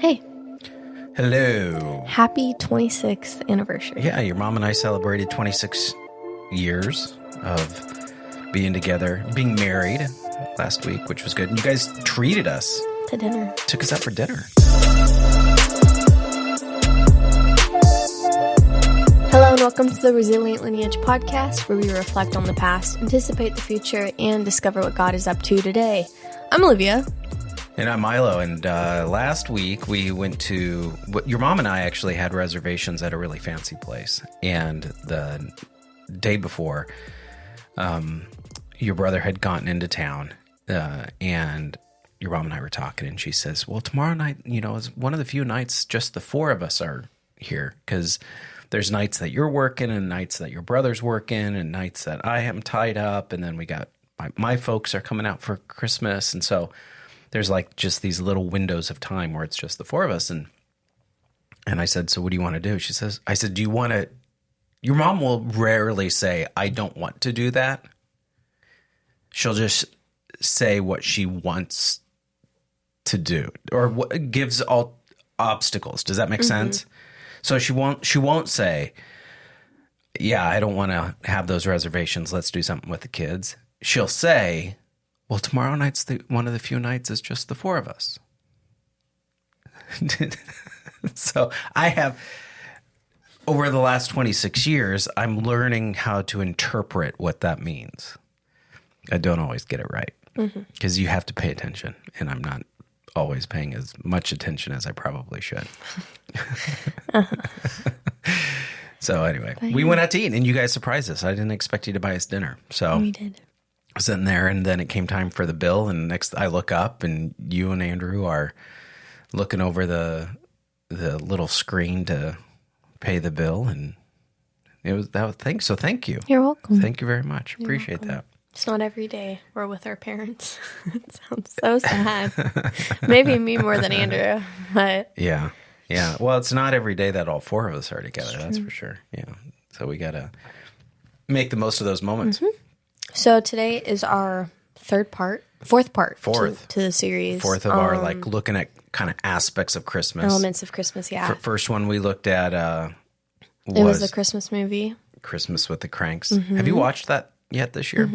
Hey. Hello. Happy 26th anniversary. Yeah, your mom and I celebrated 26 years of being together, being married last week, which was good. And you guys treated us. To dinner. Took us out for dinner. Hello and welcome to the Resilient Lineage podcast, where we reflect on the past, anticipate the future, and discover what God is up to today. I'm Olivia. And I'm Milo. And last week we went to, your mom and I actually had reservations at a really fancy place. And the day before, your brother had gotten into town and your mom and I were talking, and she says, well, tomorrow night, is one of the few nights just the four of us are here, because there's nights that you're working and nights that your brother's working and nights that I am tied up. And then we got my folks are coming out for Christmas. And so there's like just these little windows of time where it's just the four of us. And I said, so what do you want to do? I said, do you want to, your mom will rarely say, I don't want to do that. She'll just say what she wants to do, or what gives all obstacles. Does that make sense? So she won't say, yeah, I don't want to have those reservations. Let's do something with the kids. She'll say, well, tomorrow night's one of the few nights is just the four of us. So I have, over the last 26 years, I'm learning how to interpret what that means. I don't always get it right, because you have to pay attention, and I'm not always paying as much attention as I probably should. So anyway, we went out to eat, and you guys surprised us. I didn't expect you to buy us dinner. So We did. I was sitting there, and then it came time for the bill, and next I look up, and you and Andrew are looking over the little screen to pay the bill, and it was that thing. So thank you. You're welcome. Thank you very much. Appreciate that. It's not every day we're with our parents. It sounds so sad. Maybe me more than Andrew, but Yeah. Well, it's not every day that all four of us are together. That's for sure. Yeah. So we got to make the most of those moments. So today is our fourth part to the series. Fourth of our, like, looking at kind of aspects of Christmas. Elements of Christmas, yeah. First one we looked at It was the Christmas movie. Christmas with the Cranks. Have you watched that yet this year?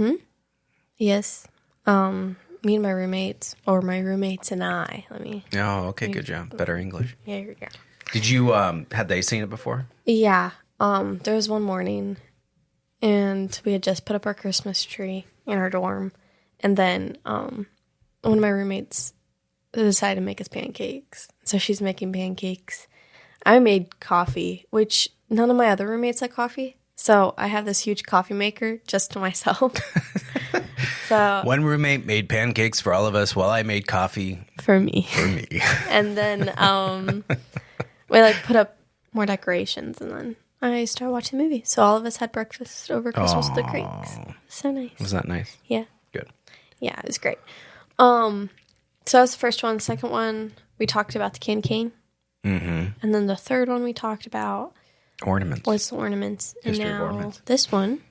Yes. Me and my roommates, or my roommates and I. Oh, okay, good job. Better English. Yeah, here we go. Did you, had they seen it before? Yeah. There was one morning, and we had just put up our Christmas tree in our dorm, and then one of my roommates decided to make us pancakes. So she's making pancakes. I made coffee, which none of my other roommates like coffee. So I have this huge coffee maker just to myself. So one roommate made pancakes for all of us while I made coffee for me. And then we put up more decorations, and then I started watching the movie. So all of us had breakfast over Christmas with the Cranks. So nice. Was that nice? Yeah. Good. Yeah, it was great. So that was the first one. The second one, we talked about the candy cane. And then the third one we talked about ornaments. Was the ornaments. History and now of ornaments. This one.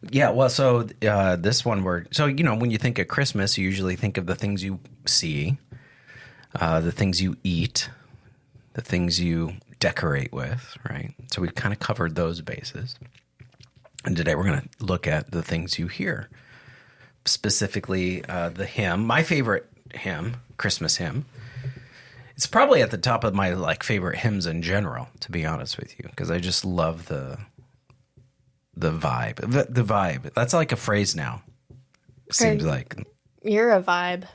Yeah, well, so this one when you think of Christmas, you usually think of the things you see, the things you eat, the things you decorate with, right? So we've kind of covered those bases. And today we're going to look at the things you hear, specifically the hymn. My favorite hymn, Christmas hymn. It's probably at the top of my favorite hymns in general, to be honest with you, because I just love the vibe. The vibe. That's like a phrase now. Seems like. You're a vibe.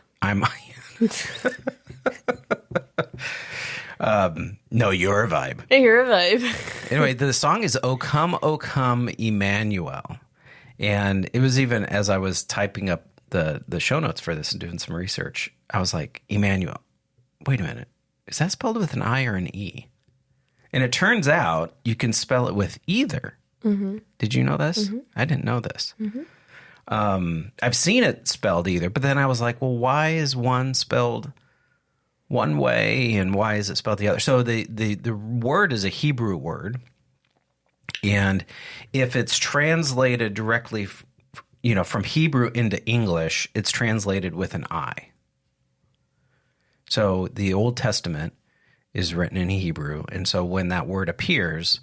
No, you're a vibe. You're a vibe. Anyway, the song is O Come Emmanuel. And it was even as I was typing up the show notes for this and doing some research, I was like, Emmanuel. Wait a minute. Is that spelled with an I or an E? And it turns out you can spell it with either. Did you know this? I didn't know this. I've seen it spelled either, but then I was like, well, why is one spelled one way and why is it spelled the other? So the word is a Hebrew word, and if it's translated directly, from Hebrew into English, it's translated with an I. So the Old Testament is written in Hebrew. And so when that word appears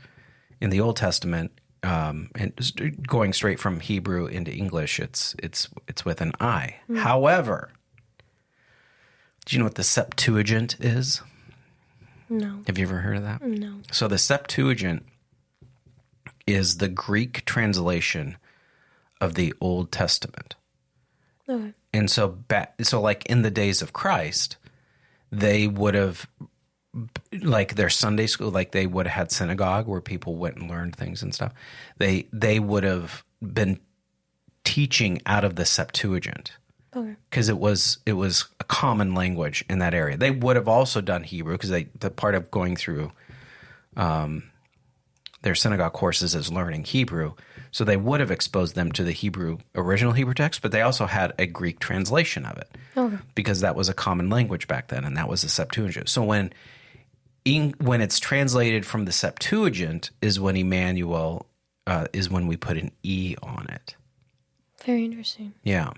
in the Old Testament, and going straight from Hebrew into English, it's with an I. However, do you know what the Septuagint is? No. Have you ever heard of that? No. So the Septuagint is the Greek translation of the Old Testament. Okay. And so like in the days of Christ, they would have, like their Sunday school, like they would have had synagogue where people went and learned things and stuff. They would have been teaching out of the Septuagint. Okay. Because it was a common language in that area. They would have also done Hebrew because the part of going through their synagogue courses is learning Hebrew. So they would have exposed them to the original Hebrew text, but they also had a Greek translation of it because that was a common language back then, and that was the Septuagint. So when it's translated from the Septuagint is when Emmanuel is when we put an E on it. Very interesting. Yeah.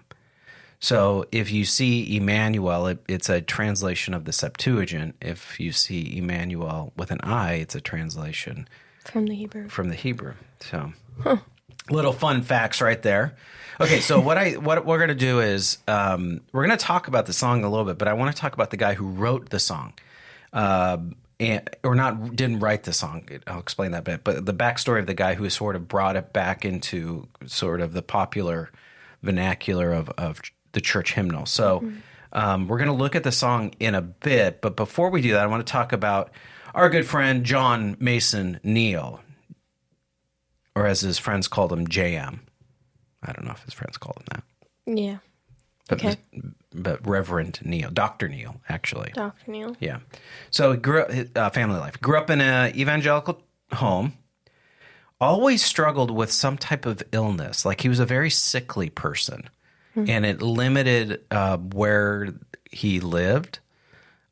So if you see Emmanuel, it's a translation of the Septuagint. If you see Emmanuel with an I, it's a translation from the Hebrew. So, little fun facts right there. Okay, so what we're going to do is we're going to talk about the song a little bit, but I want to talk about the guy who wrote the song, didn't write the song. I'll explain that bit. But the backstory of the guy who sort of brought it back into sort of the popular vernacular of the church hymnal. So we're going to look at the song in a bit, but before we do that, I want to talk about our good friend John Mason Neal, or as his friends called him, JM. I don't know if his friends called him that. Yeah. But, but Reverend Neal, Dr. Neal, actually. Dr. Neal. Yeah. So he grew up, family life. Grew up in an evangelical home. Always struggled with some type of illness. Like he was a very sickly person. And it limited where he lived.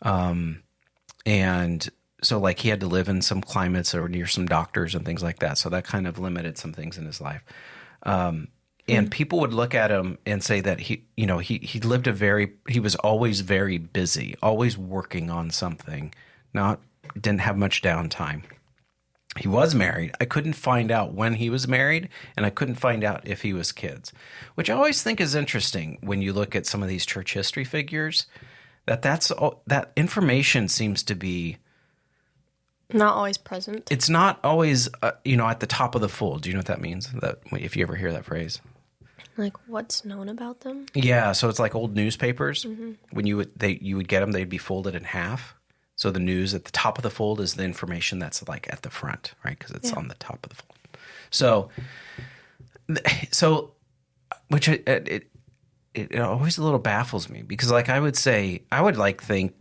And so like he had to live in some climates or near some doctors and things like that. So that kind of limited some things in his life. And people would look at him and say that he was always very busy, always working on something, didn't have much downtime. He was married. I couldn't find out when he was married, and I couldn't find out if he was kids, which I always think is interesting when you look at some of these church history figures, that information seems to be not always present. It's not always, at the top of the fold. Do you know what that means? That if you ever hear that phrase, like what's known about them? Yeah, so it's like old newspapers. When you would get them, they'd be folded in half. So the news at the top of the fold is the information that's like at the front, right? Because it's on the top of the fold. So, which it always a little baffles me because, like, I would think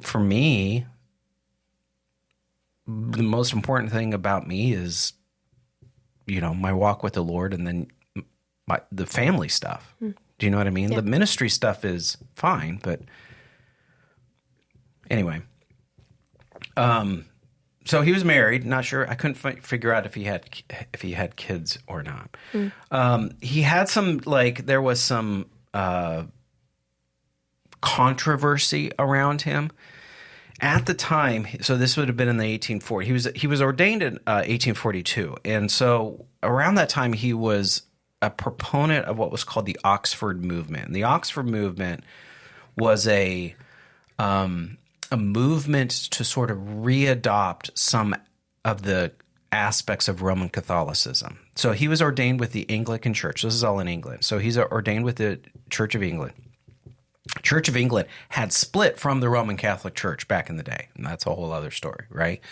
for me, the most important thing about me is, my walk with the Lord, and then the family stuff. Do you know what I mean? Yeah. The ministry stuff is fine, but. Anyway, so he was married. Not sure. I couldn't figure out if he had kids or not. He had some there was some controversy around him at the time. So this would have been in the 1840s. He was ordained in 1842, and so around that time he was a proponent of what was called the Oxford movement. And the Oxford movement was a movement to sort of readopt some of the aspects of Roman Catholicism. So he was ordained with the Anglican Church. This is all in England. So he's ordained with the Church of England. Church of England had split from the Roman Catholic Church back in the day. And that's a whole other story, right?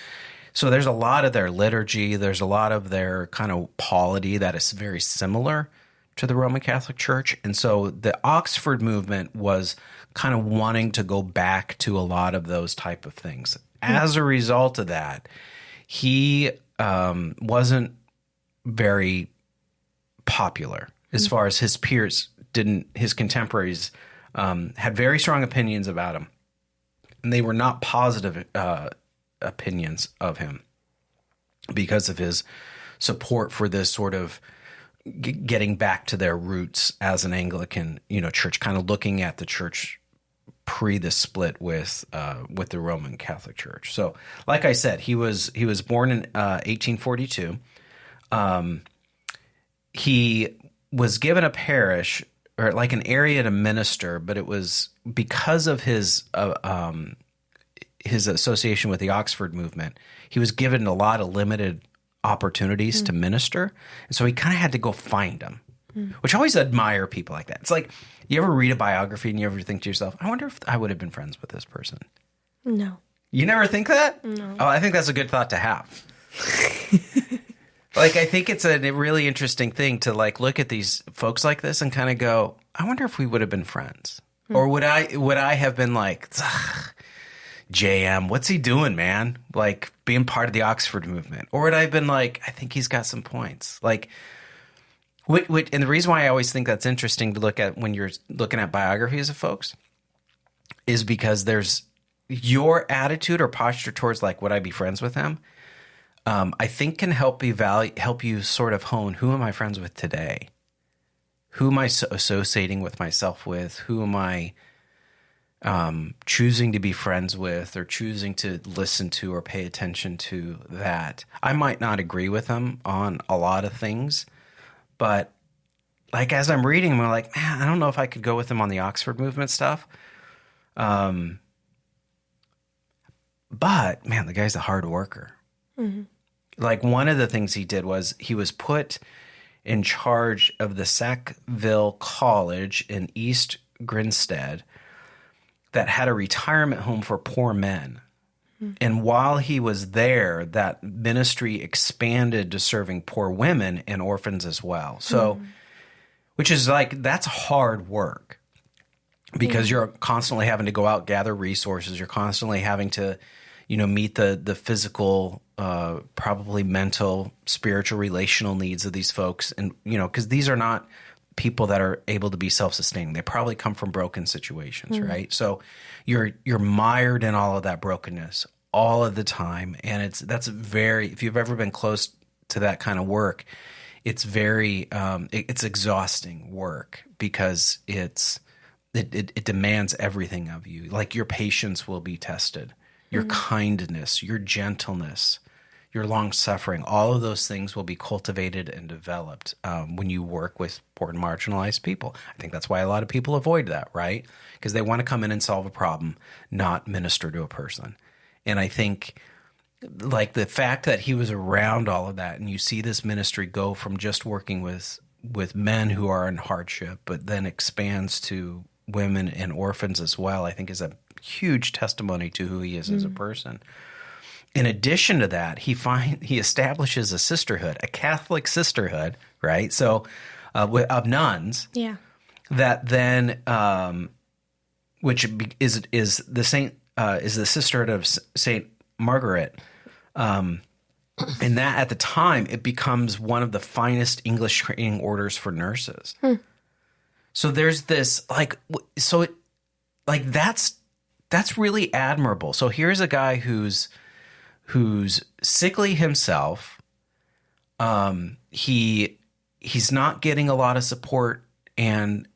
So there's a lot of their liturgy. There's a lot of their kind of polity that is very similar to the Roman Catholic Church. And so the Oxford movement was kind of wanting to go back to a lot of those type of things. As a result of that, he wasn't very popular as far as his peers his contemporaries had very strong opinions about him. And they were not positive opinions of him because of his support for this sort of getting back to their roots as an Anglican, church, kind of looking at the church pre the split with the Roman Catholic Church. So, like I said, he was born in 1842. He was given a parish or like an area to minister, but it was because of his association with the Oxford movement. He was given a lot of limited opportunities to minister, and so he kind of had to go find them. Which I always admire people like that. It's like, you ever read a biography and you ever think to yourself, I wonder if I would have been friends with this person? No. You never think that? No. Oh, I think that's a good thought to have. Like, I think it's a really interesting thing to like look at these folks like this and kind of go, I wonder if we would have been friends. Or would I have been like, JM, what's he doing, man? Like, being part of the Oxford movement. Or would I have been like, I think he's got some points. Like, and the reason why I always think that's interesting to look at when you're looking at biographies of folks is because there's your attitude or posture towards like, would I be friends with him? I think can help you sort of hone, who am I friends with today? Who am I associating with myself with? Who am I choosing to be friends with or choosing to listen to or pay attention to that? I might not agree with them on a lot of things, but like as I'm reading them, I'm like, man, I don't know if I could go with them on the Oxford movement stuff. But man, the guy's a hard worker. Mm-hmm. Like one of the things he did was he was put in charge of the Sackville College in East Grinstead that had a retirement home for poor men. And while he was there, that ministry expanded to serving poor women and orphans as well. So, which is like, that's hard work because you're constantly having to go out, gather resources. You're constantly having to, meet the physical, probably mental, spiritual, relational needs of these folks. And, because these are not people that are able to be self-sustaining. They probably come from broken situations, right? So you're mired in all of that brokenness all of the time. And if you've ever been close to that kind of work, it's very, it's exhausting work because it demands everything of you. Like your patience will be tested, your kindness, your gentleness, your long suffering, all of those things will be cultivated and developed when you work with poor and marginalized people. I think that's why a lot of people avoid that, right? Because they want to come in and solve a problem, not minister to a person. And I think like the fact that he was around all of that and you see this ministry go from just working with men who are in hardship, but then expands to women and orphans as well, I think is a huge testimony to who he is as a person. In addition to that, he establishes a sisterhood, a Catholic sisterhood, right? So of nuns, that then, which is the sisterhood of Saint Margaret, and that at the time it becomes one of the finest English training orders for nurses. So there's this that's really admirable. So here's a guy who's sickly himself. He's not getting a lot of support and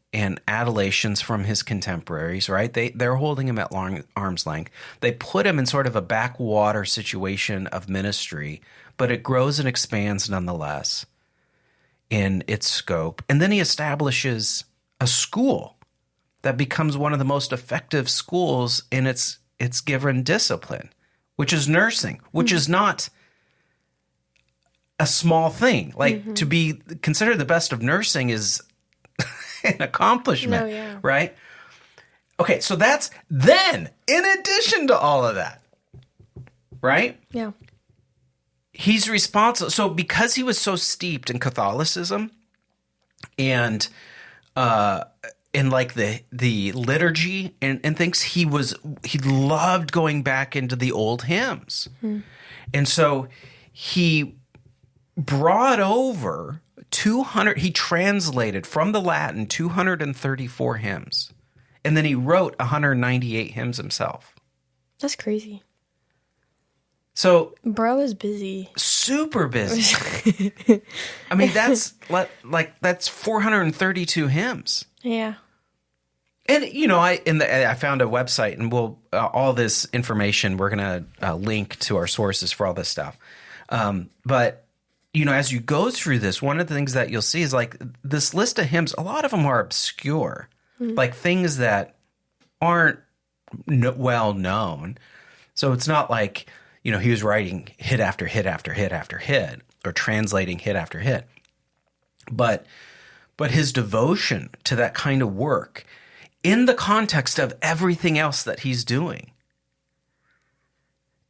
adulations from his contemporaries, right? They're holding him at arm's length. They put him in sort of a backwater situation of ministry, but it grows and expands nonetheless in its scope. And then he establishes a school that becomes one of the most effective schools in its given discipline, which is nursing, which is not a small thing. Like to be considered the best of nursing is an accomplishment, right? Okay, so that's then in addition to all of that, right? Yeah. He's responsible. So because he was so steeped in Catholicism and like the liturgy and things, he loved going back into the old hymns. And so he brought over 200, he translated from the Latin 234 hymns. And then he wrote 198 hymns himself. That's crazy. So bro is busy. Super busy. I mean, that's 432 hymns. Yeah. And I found a website, and we'll all this information we're going to link to our sources for all this stuff. But as you go through this, one of the things that you'll see is like this list of hymns. A lot of them are obscure, like things that aren't well known. So it's not like he was writing hit after hit after hit after hit, or translating hit after hit. But his devotion to that kind of work, in the context of everything else that he's doing,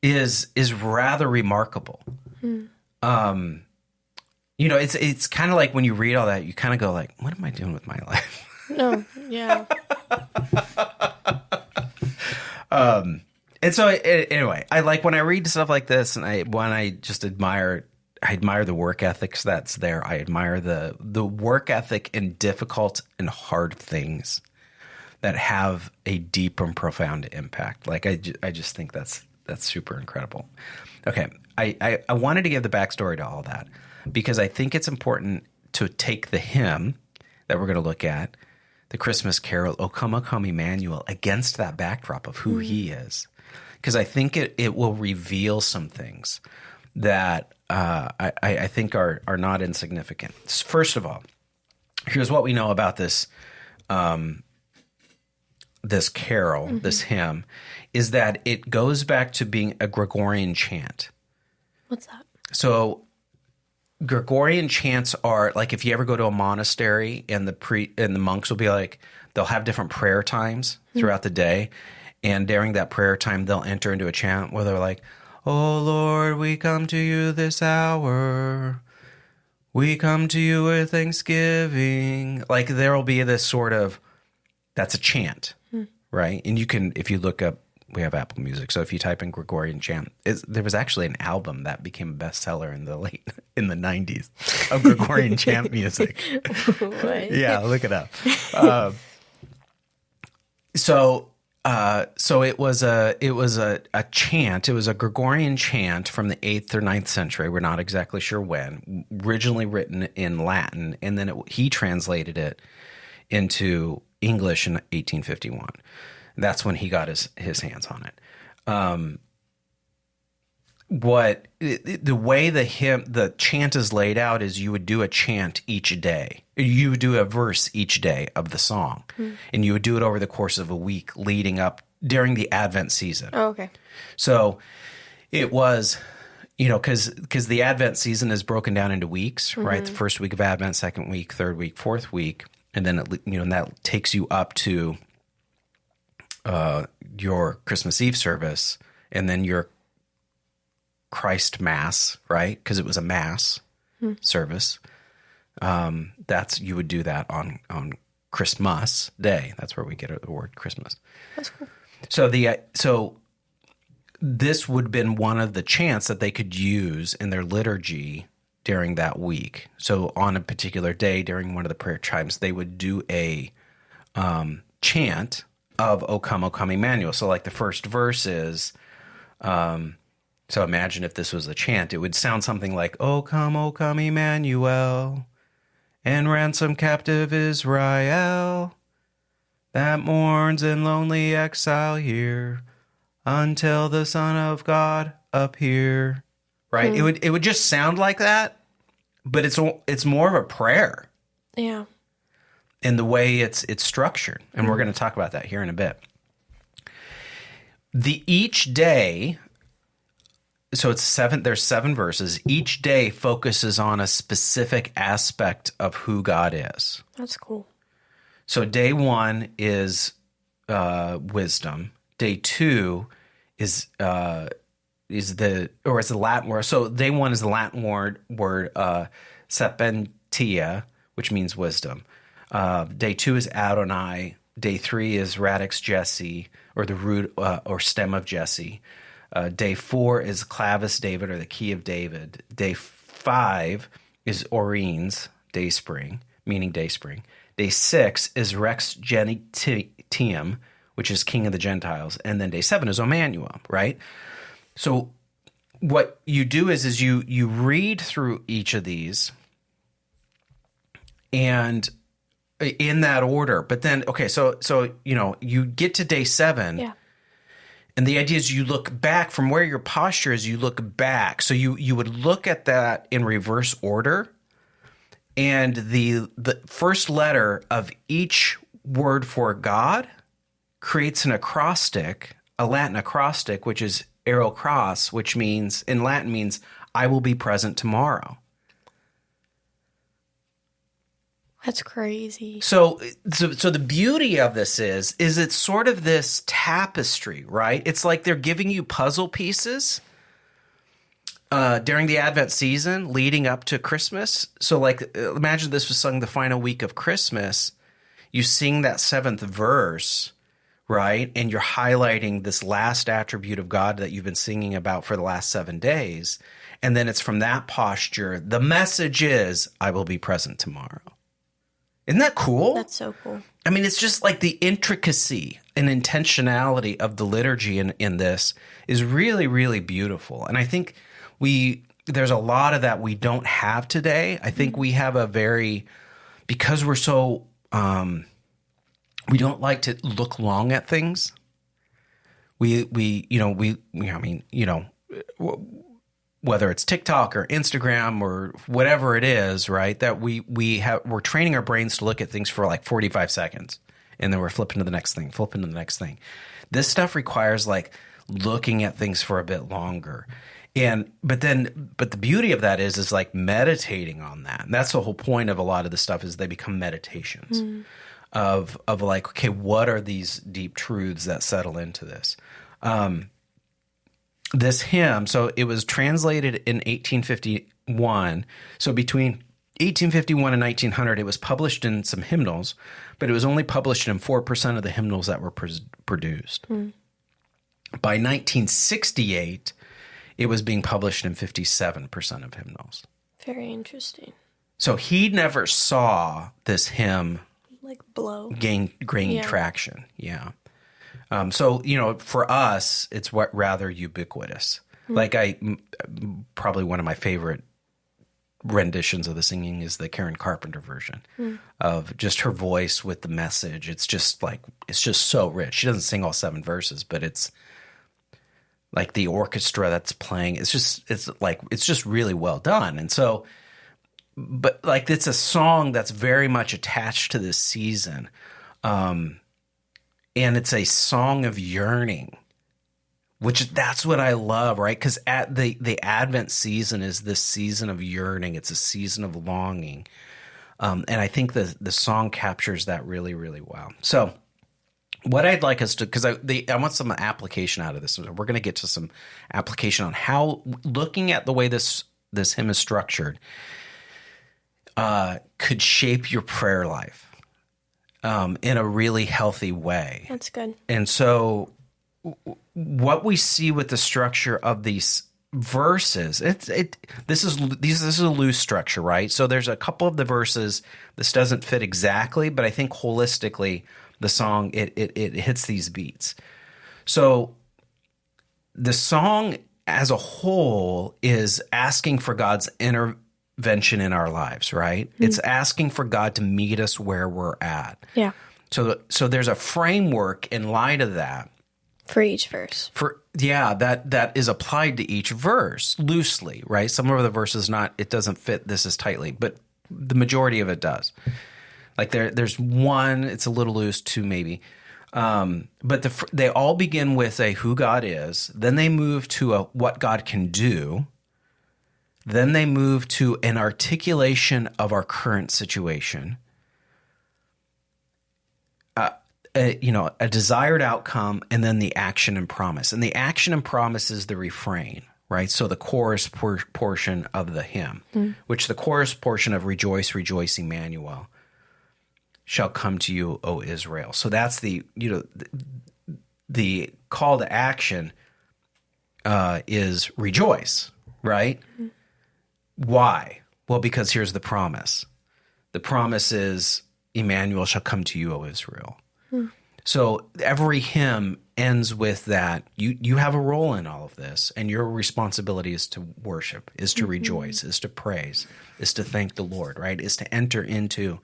is rather remarkable. It's kind of like when you read all that, you kind of go like, what am I doing with my life? No, yeah. And so anyway, I like when I read stuff like this, and I just admire the work ethics that's there. I admire the work ethic in difficult and hard things that have a deep and profound impact. Like I just think that's super incredible. Okay, I wanted to give the backstory to all that because I think it's important to take the hymn that we're going to look at, the Christmas carol, O Come Emmanuel, against that backdrop of who he is. Because I think it will reveal some things that I think are not insignificant. First of all, here's what we know about this this carol, this hymn, is that it goes back to being a Gregorian chant. What's that? So Gregorian chants are like, if you ever go to a monastery and the monks will be like, they'll have different prayer times throughout the day. And during that prayer time, they'll enter into a chant where they're like, "Oh Lord, we come to you this hour. We come to you with thanksgiving." Like there will be this sort of, that's a chant, right? And you can, if you look up, we have Apple Music. So if you type in Gregorian chant, there was actually an album that became a bestseller in the 90s of Gregorian chant music. What? Yeah, look it up. So it was a chant. It was a Gregorian chant from the 8th or 9th century. We're not exactly sure when. Originally written in Latin, and then he translated it into English in 1851. That's when he got his hands on it. The way the chant is laid out is you would do a chant each day. You would do a verse each day of the song, and you would do it over the course of a week leading up during the Advent season. Oh, okay. So it was, because the Advent season is broken down into weeks, right? The first week of Advent, second week, third week, fourth week, and then and that takes you up to your Christmas Eve service, and then your Christ Mass, right? Because it was a Mass service. You would do that on Christmas Day. That's where we get the word Christmas. That's cool. So this would have been one of the chants that they could use in their liturgy during that week. So on a particular day during one of the prayer chimes, they would do a chant of O Come Emmanuel. So like the first verse is, so imagine if this was a chant, it would sound something like, O come Emmanuel, and ransom captive Israel, that mourns in lonely exile here, until the Son of God appear. Right? It would just sound like that, but it's more of a prayer. Yeah. In the way it's structured, and we're going to talk about that here in a bit. Each day, so there's 7 verses. Each day focuses on a specific aspect of who God is. That's cool. So day 1 is wisdom. Day 2 is the Latin word. So day 1 is the Latin word sapientia, which means wisdom. Day 2 is Adonai. Day 3 is radix Jesse, or the root or stem of Jesse. Day 4 is clavis David, or the key of David. Day 5 is Orines, day spring, meaning day spring. Day 6 is Rex Genitium, which is king of the Gentiles. And then day 7 is Emmanuel, right? So what you do is you read through each of these, and in that order. But then, okay, so you get to day 7. Yeah. And the idea is you look back from where your posture is, you look back. So you would look at that in reverse order. And the first letter of each word for God creates an acrostic, a Latin acrostic, which is ero cras, which means, in Latin means, I will be present tomorrow. That's crazy. So the beauty of this is it's sort of this tapestry, right? It's like they're giving you puzzle pieces during the Advent season leading up to Christmas. So like, imagine this was sung the final week of Christmas. You sing that 7th verse, right? And you're highlighting this last attribute of God that you've been singing about for the last 7 days. And then it's from that posture. The message is, I will be present tomorrow. Isn't that cool? That's so cool. I mean, it's just like the intricacy and intentionality of the liturgy in this is really, really beautiful. And I think there's a lot of that we don't have today. I think we have because we're so, we don't like to look long at things. Whether it's TikTok or Instagram or whatever it is, right? That we're training our brains to look at things for like 45 seconds, and then we're flipping to the next thing. This stuff requires like looking at things for a bit longer. But the beauty of that is like meditating on that. And that's the whole point of a lot of the stuff is they become meditations of like, okay, what are these deep truths that settle into this? This hymn, so it was translated in 1851. So between 1851 and 1900, it was published in some hymnals, but it was only published in 4% of the hymnals that were produced. By 1968, it was being published in 57% of hymnals. Very interesting. So he never saw this hymn like gaining traction. Yeah. So, for us, it's rather ubiquitous. Like probably one of my favorite renditions of the singing is the Karen Carpenter version of just her voice with the message. It's just so rich. She doesn't sing all 7 verses, but it's like the orchestra that's playing. It's just really well done. And so, but like, it's a song that's very much attached to this season. And it's a song of yearning, that's what I love, right? Because at the Advent season is this season of yearning. It's a season of longing. And I think the song captures that really, really well. So what I'd like us to, because I want some application out of this. We're going to get to some application on how, looking at the way this hymn is structured, could shape your prayer life. In a really healthy way. That's good. And so what we see with the structure of these verses, this is a loose structure, right? So there's a couple of the verses this doesn't fit exactly, but I think holistically the song it hits these beats. So the song as a whole is asking for God's intervention in our lives, right? It's asking for God to meet us where we're at. Yeah. So there's a framework in light of that. For each verse. That is applied to each verse loosely, right? Some of the verses it doesn't fit this as tightly, but the majority of it does. Like there's one, it's a little loose, 2 maybe. But they all begin with a who God is, then they move to a what God can do. Then they move to an articulation of our current situation, a desired outcome, and then the action and promise. And the action and promise is the refrain, right? So the chorus portion of the hymn, which the chorus portion of Rejoice, Rejoice, Emmanuel, shall come to you, O Israel. So that's the call to action is rejoice, right? Why? Well, because here's the promise. The promise is Emmanuel shall come to you, O Israel. So every hymn ends with that. You have a role in all of this, and your responsibility is to worship, is to rejoice, is to praise, is to thank the Lord, right? Is to enter into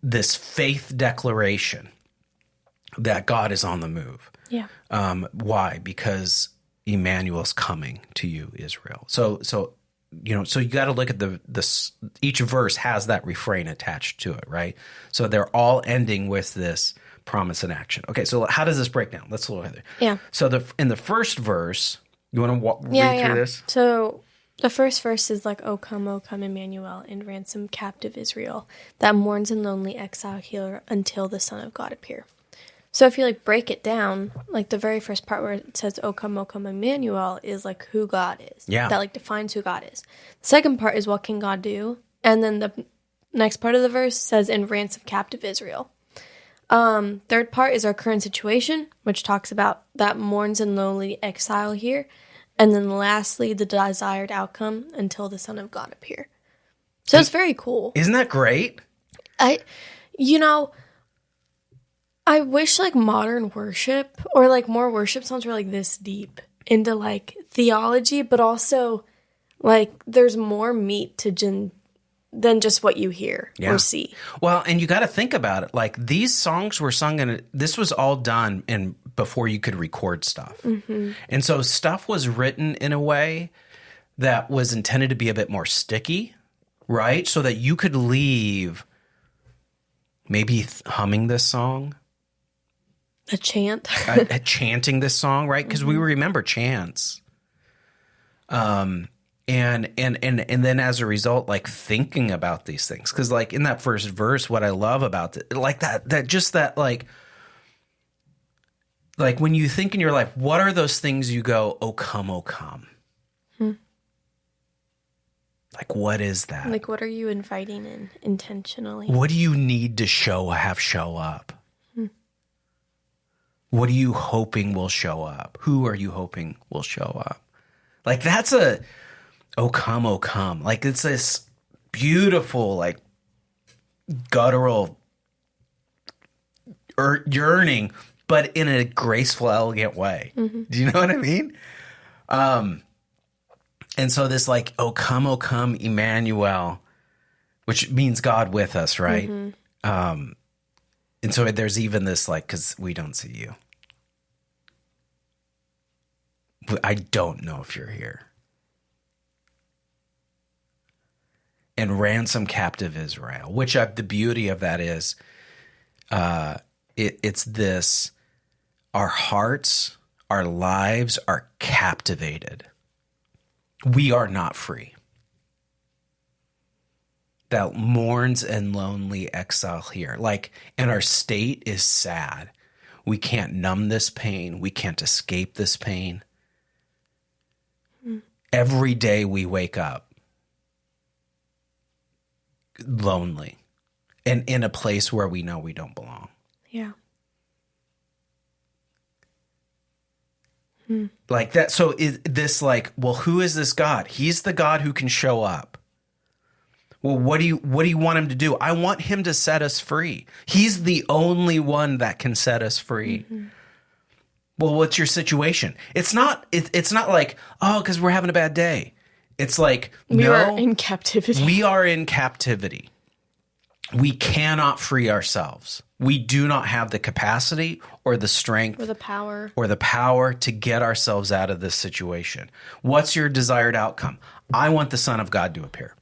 this faith declaration that God is on the move. Yeah. Why? Because Emmanuel's coming to you, Israel. So you got to look at each verse has that refrain attached to it, right? So they're all ending with this promise and action. Okay, so how does this break down? Let's look at it. Yeah. So in the first verse, you want to read through this? So the first verse is like, O come, Emmanuel, and ransom captive Israel, that mourns in lonely exile here until the Son of God appear. So if you like break it down, like the very first part where it says, O come, Emmanuel, is like who God is. Yeah. That like defines who God is. The second part is what can God do? And then the next part of the verse says, and ransom captive Israel. Third part is our current situation, which talks about that mourns in lonely exile here. And then lastly, the desired outcome until the Son of God appear. So it's very cool. Isn't that great? I wish like modern worship or like more worship songs were like this deep into like theology, but also like there's more meat to than just what you hear or see. Well, and you got to think about it. Like these songs were sung this was all done before you could record stuff. Mm-hmm. And so stuff was written in a way that was intended to be a bit more sticky, right? So that you could leave maybe humming this song. A chant. Chanting this song, right? Because we remember chants. And then as a result, like thinking about these things. Because like in that first verse, what I love about it, like that like when you think in your life, what are those things you go, oh come, oh come? Like what is that? Like what are you inviting in intentionally? What do you need to show up? What are you hoping will show up? Who are you hoping will show up? Like that's oh come. Like it's this beautiful, like guttural yearning, but in a graceful, elegant way. Mm-hmm. Do you know what I mean? And so this like, oh come, Emmanuel, which means God with us, right? Mm-hmm. And so there's even this like, because we don't see you. I don't know if you're here. And ransom captive Israel, which the beauty of that is, it's this, our hearts, our lives are captivated. We are not free. That mourns and lonely exile here. Like, and our state is sad. We can't numb this pain. We can't escape this pain. Every day we wake up lonely and in a place where we know we don't belong. Yeah. Like that. So is this like, well, who is this God? He's the God who can show up. Well, what do you want him to do? I want him to set us free. He's the only one that can set us free. Mm-hmm. Well, what's your situation? It's not like, oh, because we're having a bad day. It's like, we are in captivity. We are in captivity. We cannot free ourselves. We do not have the capacity or the strength or the power to get ourselves out of this situation. What's your desired outcome? I want the Son of God to appear.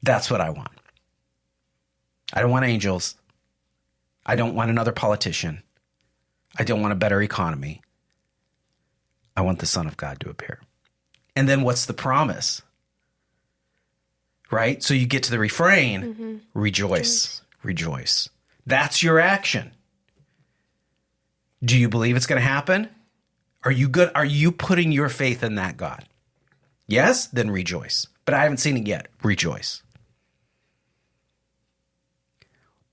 That's what I want. I don't want angels. I don't want another politician. I don't want a better economy. I want the Son of God to appear. And then what's the promise? Right? So you get to the refrain, mm-hmm. Rejoice. That's your action. Do you believe it's going to happen? Are you good? Are you putting your faith in that God? Yes? Then rejoice. But I haven't seen it yet. Rejoice.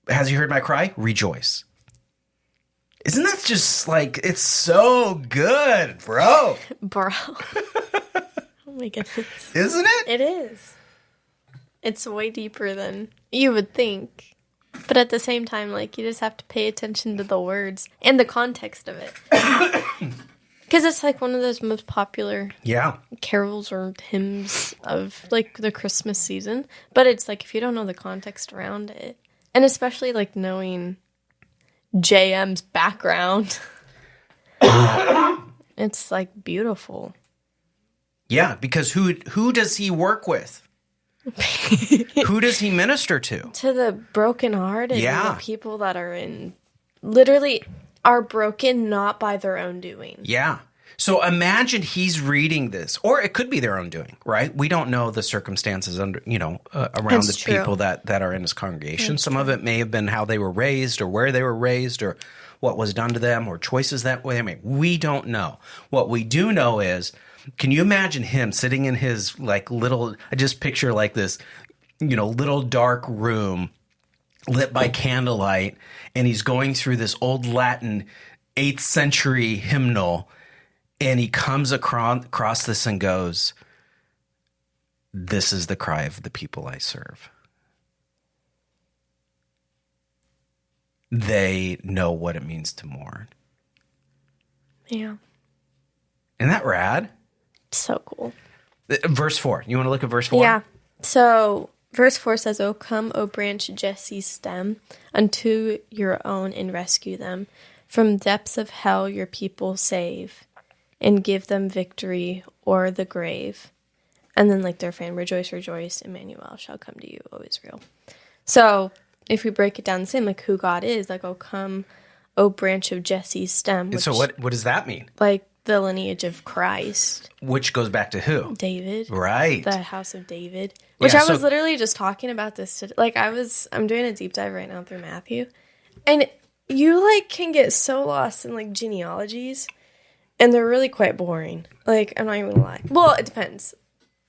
Has he heard my cry? Rejoice. Isn't that just like, it's so good, bro? Bro. Oh my goodness. Isn't it? It is. It's way deeper than you would think. But at the same time, like, you just have to pay attention to the words and the context of it. Because it's like one of those most popular carols or hymns of like the Christmas season. But it's like if you don't know the context around it, And especially like knowing JM's background. It's like beautiful. Yeah, because who does he work with? Who does he minister to? To the brokenhearted, Yeah. and the people that are literally are broken not by their own doing. Yeah. So imagine he's reading this, or it could be their own doing, right? We don't know the circumstances around That's the true. people that are in his congregation. Some of it may have been how they were raised, or where they were raised, or what was done to them, or choices that way. I mean, we don't know. What we do know is, can you imagine him sitting in his like little? I just picture like this, little dark room lit by candlelight, and he's going through this old Latin 8th century hymnal. And he comes across this and goes, "This is the cry of the people I serve. They know what it means to mourn." Yeah. Isn't that rad? So cool. Verse 4. You want to look at verse 4? Yeah. So verse 4 says, "O come, O branch Jesse's stem, unto your own and rescue them. From depths of hell your people save, and give them victory o'er the grave." And then like their fan, "Rejoice, rejoice, Emmanuel shall come to you, O Israel." So if we break it down the same, like who God is, like, "O come, O branch of Jesse's stem." And so what does that mean? Like the lineage of Christ. Which goes back to who? David. Right. The house of David. Which Yeah, I was literally just talking about this today. Like I'm doing a deep dive right now through Matthew. And you like can get so lost in like genealogies. And they're really quite boring. Like, I'm not even gonna lie. Well, it depends.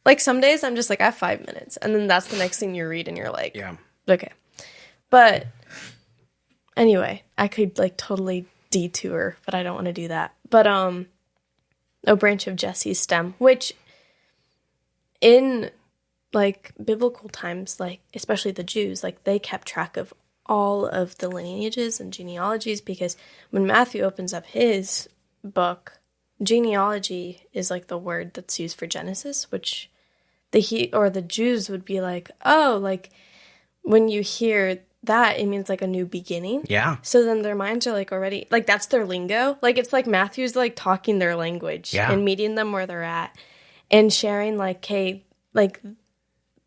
Like, some days I'm just like, I have 5 minutes. And then that's the next thing you read, and you're like, Yeah. okay. But anyway, I could like totally detour, but I don't want to do that. But, "O branch of Jesse's stem," which in like biblical times, like, especially the Jews, like, they kept track of all of the lineages and genealogies, because when Matthew opens up his book, genealogy is like the word that's used for Genesis, which the Jews would be like, oh, like when you hear that, it means like a new beginning. Yeah. So then their minds are like already like that's their lingo. Like it's like Matthew's like talking their language and meeting them where they're at and sharing like, hey, like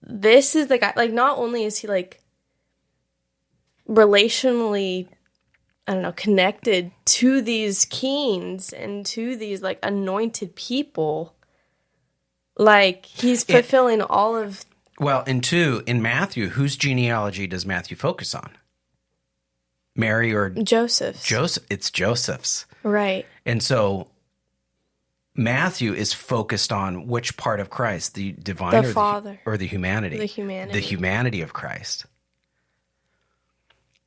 this is the guy. Like not only is he like relationally, I don't know, connected to these kings and to these like anointed people, like he's fulfilling all of. Well, and two, in Matthew, whose genealogy does Matthew focus on? Mary or Joseph's? Joseph? It's Joseph's. Right. And so Matthew is focused on which part of Christ, the divine The Father. or the humanity? The humanity. The humanity of Christ.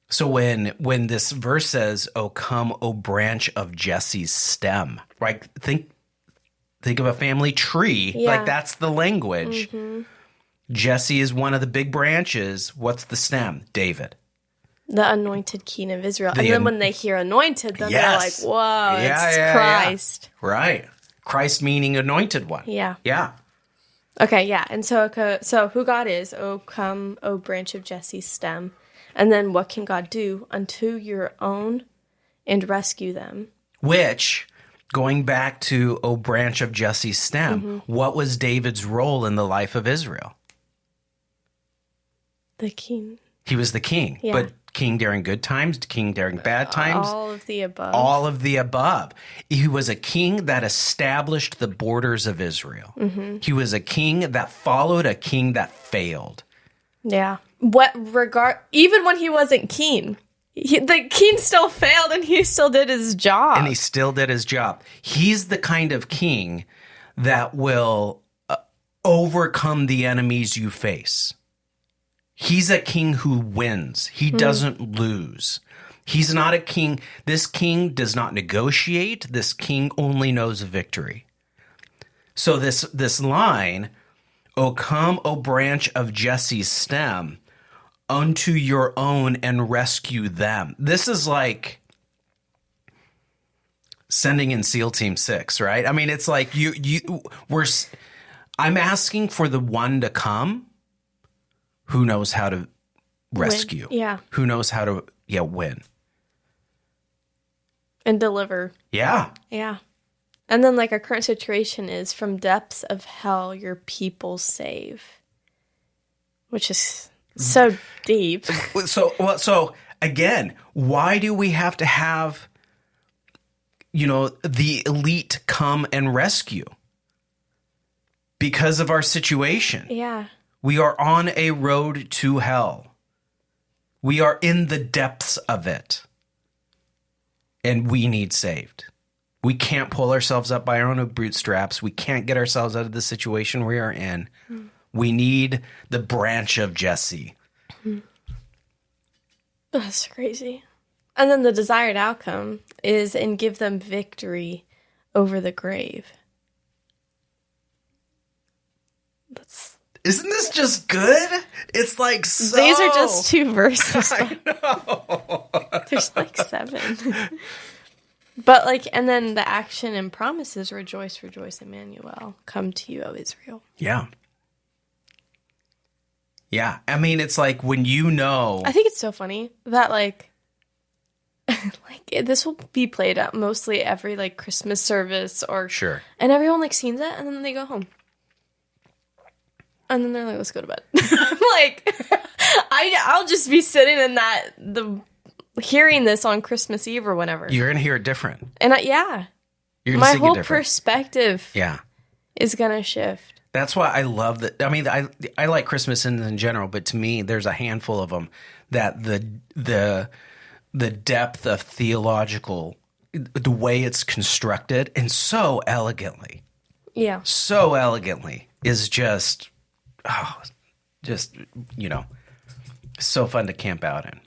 So when this verse says, "O come, O branch of Jesse's stem," right? Think of a family tree. Yeah. Like that's the language. Mm-hmm. Jesse is one of the big branches. What's the stem? David. The anointed king of Israel. And then when they hear anointed, then they're like, whoa, it's Christ. Yeah. Right. Christ meaning anointed one. Yeah. Yeah. Okay, yeah. And so who God is, "O come, O branch of Jesse's stem." And then what can God do? "Unto your own and rescue them." Which, going back to "O branch of Jesse's stem," what was David's role in the life of Israel? The king. He was the king. Yeah. But king during good times, king during bad times. All of the above. All of the above. He was a king that established the borders of Israel. Mm-hmm. He was a king that followed a king that failed. Yeah. Even when he wasn't king, the king still failed and he still did his job. And he still did his job. He's the kind of king that will overcome the enemies you face. He's a king who wins. He doesn't lose. He's not a king. This king does not negotiate. This king only knows victory. So this line, "O come, O branch of Jesse's stem, unto your own and rescue them." This is like sending in SEAL Team 6, right? I mean, it's like I'm asking for the one to come who knows how to rescue. Win. Yeah. Who knows how to win. And deliver. Yeah. Yeah. And then like our current situation is from depths of hell your people save. Which is so deep. So again, why do we have to have, the elite come and rescue? Because of our situation. Yeah. We are on a road to hell. We are in the depths of it. And we need saved. We can't pull ourselves up by our own bootstraps. We can't get ourselves out of the situation we are in. We need the branch of Jesse. That's crazy. And then the desired outcome is and give them victory over the grave. Isn't this just good? It's like so... These are just 2 verses. I know. There's like 7. But like, and then the action and promises, rejoice, rejoice, Emmanuel, come to you, O Israel. Yeah. Yeah. I mean, it's like when I think it's so funny that like this will be played at mostly every like Christmas service or... Sure. And everyone like sings it and then they go home. And then they're like, let's go to bed. I'm like, I'll just be sitting in hearing this on Christmas Eve or whenever. You're going to hear it different. And You're gonna my sing whole it different. Perspective is going to shift. That's why I love that. I mean, I like Christmas in general, but to me, there's a handful of them that the depth of theological, the way it's constructed and so elegantly is just... so fun to camp out in.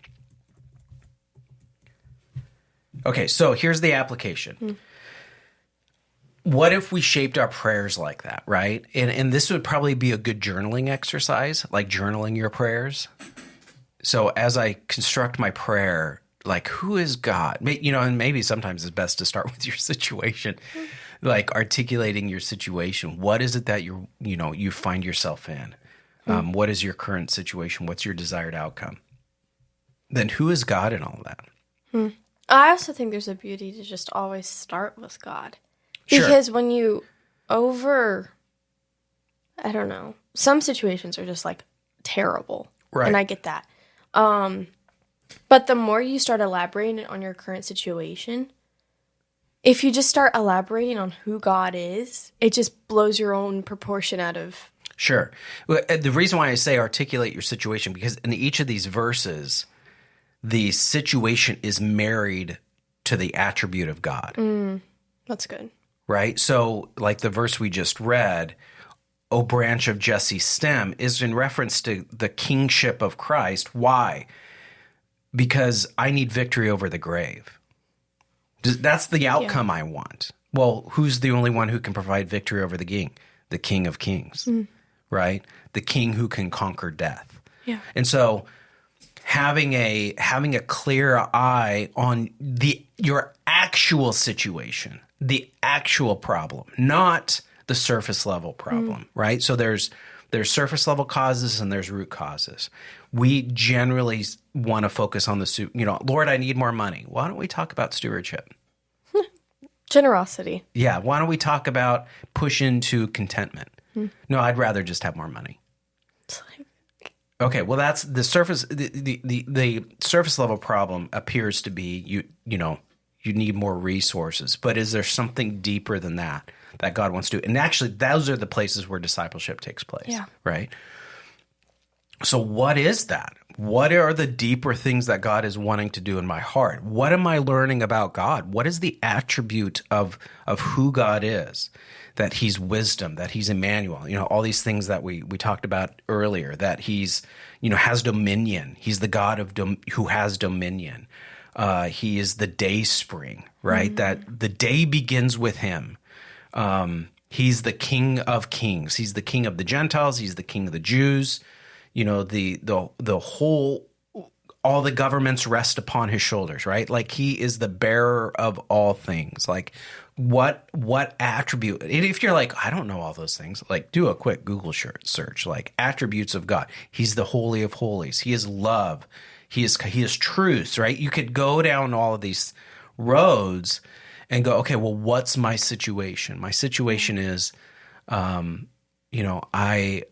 Okay, so here's the application. What if we shaped our prayers like that, right? And this would probably be a good journaling exercise, like journaling your prayers. So as I construct my prayer, like, who is God? And maybe sometimes it's best to start with your situation, like articulating your situation. What is it that you find yourself in? What is your current situation? What's your desired outcome? Then who is God in all of that? I also think there's a beauty to just always start with God. Sure. Because when you I don't know, some situations are just like terrible. Right. And I get that. But the more you start elaborating on your current situation, if you just start elaborating on who God is, it just blows your own proportion out of... Sure. The reason why I say articulate your situation, because in each of these verses, the situation is married to the attribute of God. That's good. Right? So like the verse we just read, O branch of Jesse's stem, is in reference to the kingship of Christ. Why? Because I need victory over the grave. That's the outcome I want. Well, who's the only one who can provide victory over the king? The King of Kings, right? The King who can conquer death. Yeah. And so having a clear eye on your actual situation, the actual problem, not the surface level problem, right? So there's surface level causes and there's root causes. We generally want to focus on Lord, I need more money. Why don't we talk about stewardship? Generosity. Yeah. Why don't we talk about push into contentment? No, I'd rather just have more money. Okay. Well, that's the surface. The surface level problem appears to be you need more resources, but is there something deeper than that God wants to do? And actually, those are the places where discipleship takes place. Yeah. Right. So what is that? What are the deeper things that God is wanting to do in my heart? What am I learning about God? What is the attribute of who God is? That he's wisdom, that he's Emmanuel, all these things that we talked about earlier, that he's, has dominion. He's the God who has dominion. He is the day spring, right? That the day begins with him. He's the King of Kings. He's the King of the Gentiles. He's the King of the Jews. The whole, all the governments rest upon his shoulders, right? Like he is the bearer of all things. Like What attribute? And if you're like, I don't know all those things, like do a quick Google search, like attributes of God. He's the Holy of Holies. He is love. He is truth, right? You could go down all of these roads and go, okay, well, what's my situation? My situation is, you know, I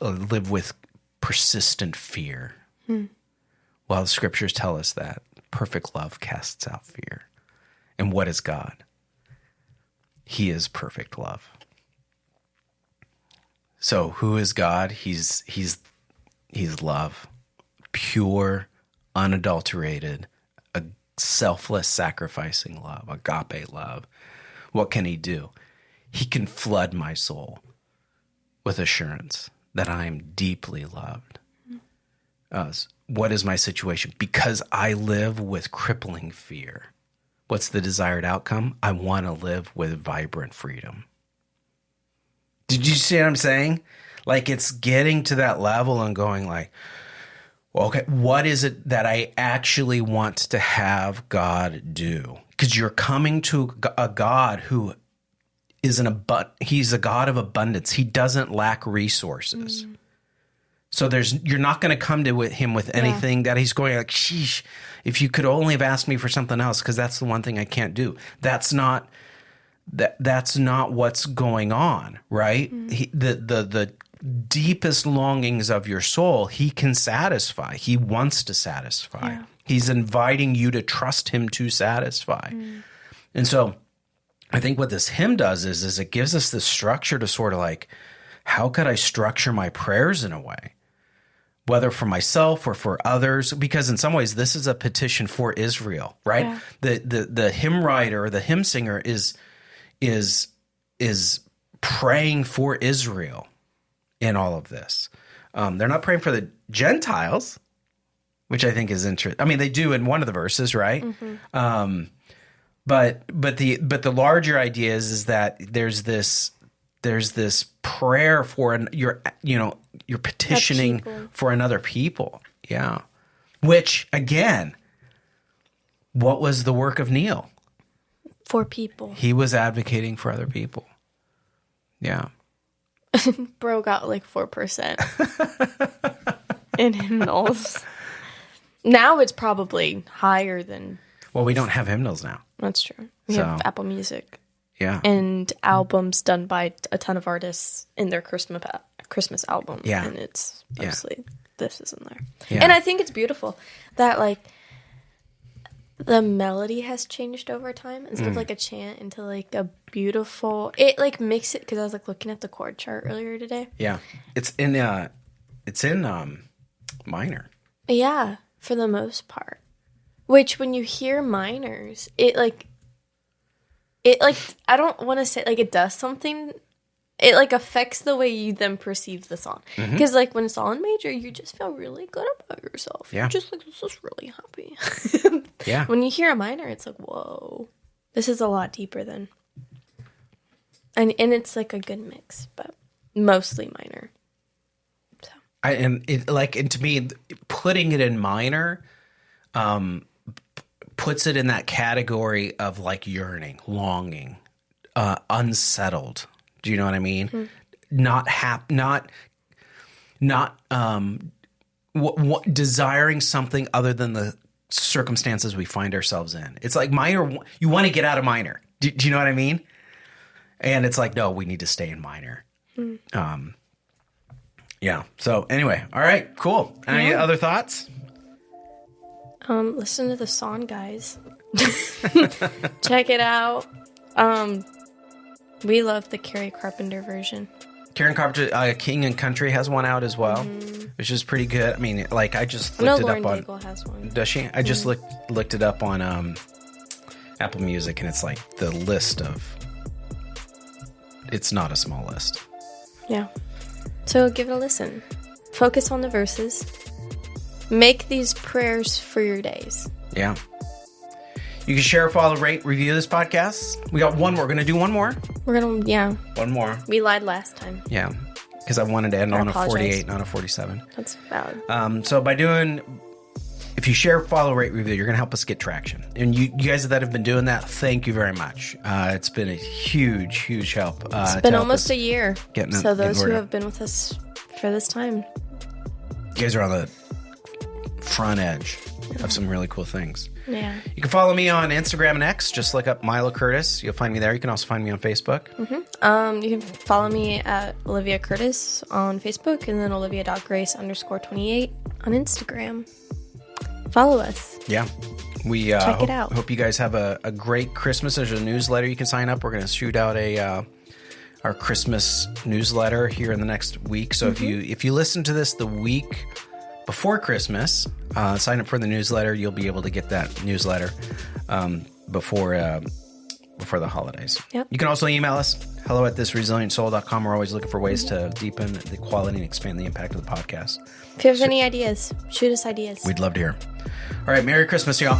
live with persistent fear. Well, the scriptures tell us that perfect love casts out fear. And what is God? He is perfect love. So who is God? He's love, pure, unadulterated, a selfless, sacrificing love, agape love. What can he do? He can flood my soul with assurance that I am deeply loved. What is my situation? Because I live with crippling fear. What's the desired outcome? I want to live with vibrant freedom. Did you see what I'm saying? Like, it's getting to that level and going like, well, okay, what is it that I actually want to have God do? Because you're coming to a God who is he's a God of abundance. He doesn't lack resources. So you're not going to come to him with anything that he's going like, sheesh, if you could only have asked me for something else, because that's the one thing I can't do. That's not what's going on, right? The deepest longings of your soul, he can satisfy. He wants to satisfy. Yeah. He's inviting you to trust him to satisfy. And so I think what this hymn does is it gives us this structure to sort of like, how could I structure my prayers in a way? Whether for myself or for others, because in some ways this is a petition for Israel, right? Yeah. The hymn writer or the hymn singer is praying for Israel in all of this. They're not praying for the Gentiles, which I think is interesting. I mean, they do in one of the verses, right? But the larger idea is that there's this prayer for you're petitioning for another people. Yeah. Which again, what was the work of Neil? For people. He was advocating for other people. Yeah. Bro got like 4% in hymnals. Now it's probably higher than. Well, we don't have hymnals now. That's true. We have Apple Music. Yeah. And albums done by a ton of artists in their Christmas album. Yeah. And it's mostly this isn't there. Yeah. And I think it's beautiful that like the melody has changed over time instead of like a chant into like a beautiful. It like makes it because I was like looking at the chord chart earlier today. Yeah. It's in minor. Yeah, for the most part. Which when you hear minors, it like I don't want to say like it does something. It like affects the way you then perceive the song. Because like when it's all in major, you just feel really good about yourself. Yeah. You're just like, this is really happy. Yeah. When you hear a minor, it's like, whoa, this is a lot deeper than. And it's like a good mix, but mostly minor. So. And to me, putting it in minor, puts it in that category of like yearning, longing, unsettled. Do you know what I mean? Not desiring something other than the circumstances we find ourselves in. It's like minor. You want to get out of minor. Do you know what I mean? And it's like, no, we need to stay in minor. Yeah. So anyway, all right, cool. Any other thoughts? Listen to the song, guys. Check it out. We love the Carrie Carpenter version. Karen Carpenter, King and Country has one out as well, which is pretty good. I mean, like I just looked it up on. Lauren Daigle has one. Does she? I just looked it up on Apple Music, and it's like the list of. It's not a small list. Yeah. So give it a listen. Focus on the verses. Make these prayers for your days. Yeah. You can share, follow, rate, review this podcast. We got one more. We're going to do one more. One more. We lied last time. Yeah. Because I wanted to end on a 48, not a 47. That's valid. So by doing if you share, follow, rate, review, you're going to help us get traction. And you guys that have been doing that, thank you very much. It's been a huge help. It's been almost a year. So those who have been with us for this time. You guys are on the front edge of some really cool things. Yeah. You can follow me on Instagram and X. Just look up Milo Curtis. You'll find me there. You can also find me on Facebook. You can follow me at Olivia Curtis on Facebook and then Olivia.Grace_28 on Instagram. Follow us. Yeah. We check it out. Hope you guys have a great Christmas. There's a newsletter you can sign up. We're going to shoot out our Christmas newsletter here in the next week. So if you listen to this the week before Christmas, sign up for the newsletter. You'll be able to get that newsletter before the holidays. Yep. You can also email us, hello@thisresilientsoul.com. We're always looking for ways to deepen the quality and expand the impact of the podcast. If you have any ideas, shoot us ideas. We'd love to hear. All right, Merry Christmas, y'all.